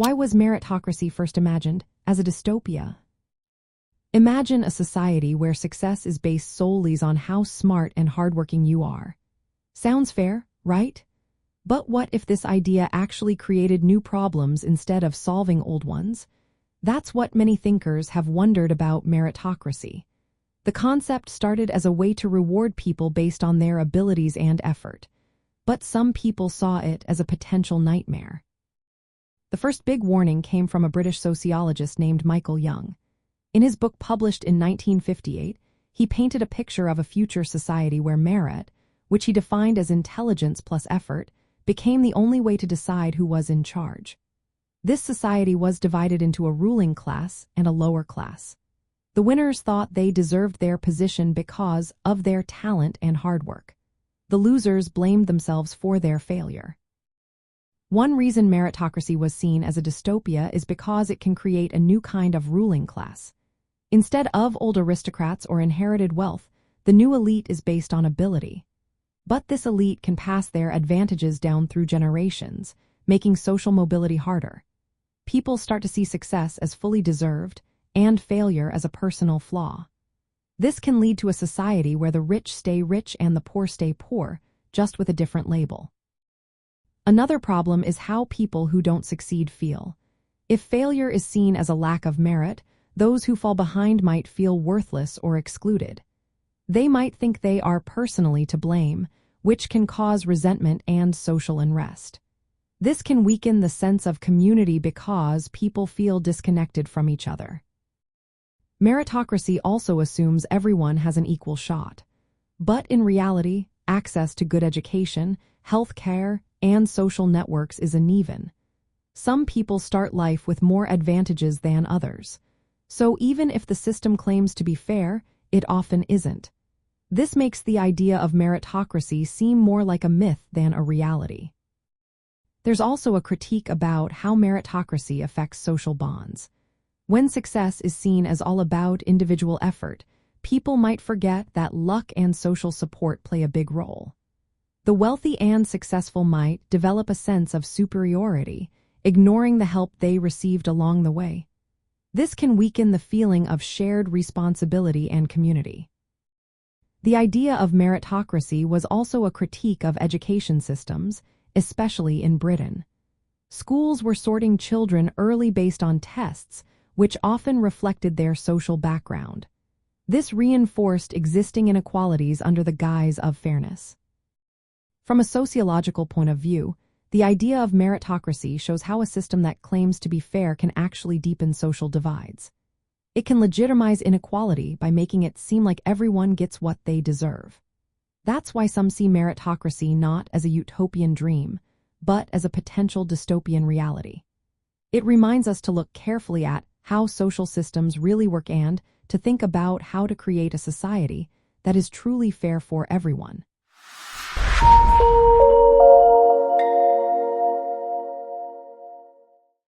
Why was meritocracy first imagined as a dystopia? Imagine a society where success is based solely on how smart and hardworking you are. Sounds fair, right? But what if this idea actually created new problems instead of solving old ones? That's what many thinkers have wondered about meritocracy. The concept started as a way to reward people based on their abilities and effort. But some people saw it as a potential nightmare. The first big warning came from a British sociologist named Michael Young. In his book published in 1958, he painted a picture of a future society where merit, which he defined as intelligence plus effort, became the only way to decide who was in charge. This society was divided into a ruling class and a lower class. The winners thought they deserved their position because of their talent and hard work. The losers blamed themselves for their failure. One reason meritocracy was seen as a dystopia is because it can create a new kind of ruling class. Instead of old aristocrats or inherited wealth, the new elite is based on ability. But this elite can pass their advantages down through generations, making social mobility harder. People start to see success as fully deserved and failure as a personal flaw. This can lead to a society where the rich stay rich and the poor stay poor, just with a different label. Another problem is how people who don't succeed feel. If failure is seen as a lack of merit, those who fall behind might feel worthless or excluded. They might think they are personally to blame, which can cause resentment and social unrest. This can weaken the sense of community because people feel disconnected from each other. Meritocracy also assumes everyone has an equal shot. But in reality, access to good education, health care, and social networks is uneven. Some people start life with more advantages than others. So even if the system claims to be fair, it often isn't. This makes the idea of meritocracy seem more like a myth than a reality. There's also a critique about how meritocracy affects social bonds. When success is seen as all about individual effort, people might forget that luck and social support play a big role. The wealthy and successful might develop a sense of superiority, ignoring the help they received along the way. This can weaken the feeling of shared responsibility and community. The idea of meritocracy was also a critique of education systems, especially in Britain. Schools were sorting children early based on tests, which often reflected their social background. This reinforced existing inequalities under the guise of fairness. From a sociological point of view, the idea of meritocracy shows how a system that claims to be fair can actually deepen social divides. It can legitimize inequality by making it seem like everyone gets what they deserve. That's why some see meritocracy not as a utopian dream, but as a potential dystopian reality. It reminds us to look carefully at how social systems really work and to think about how to create a society that is truly fair for everyone.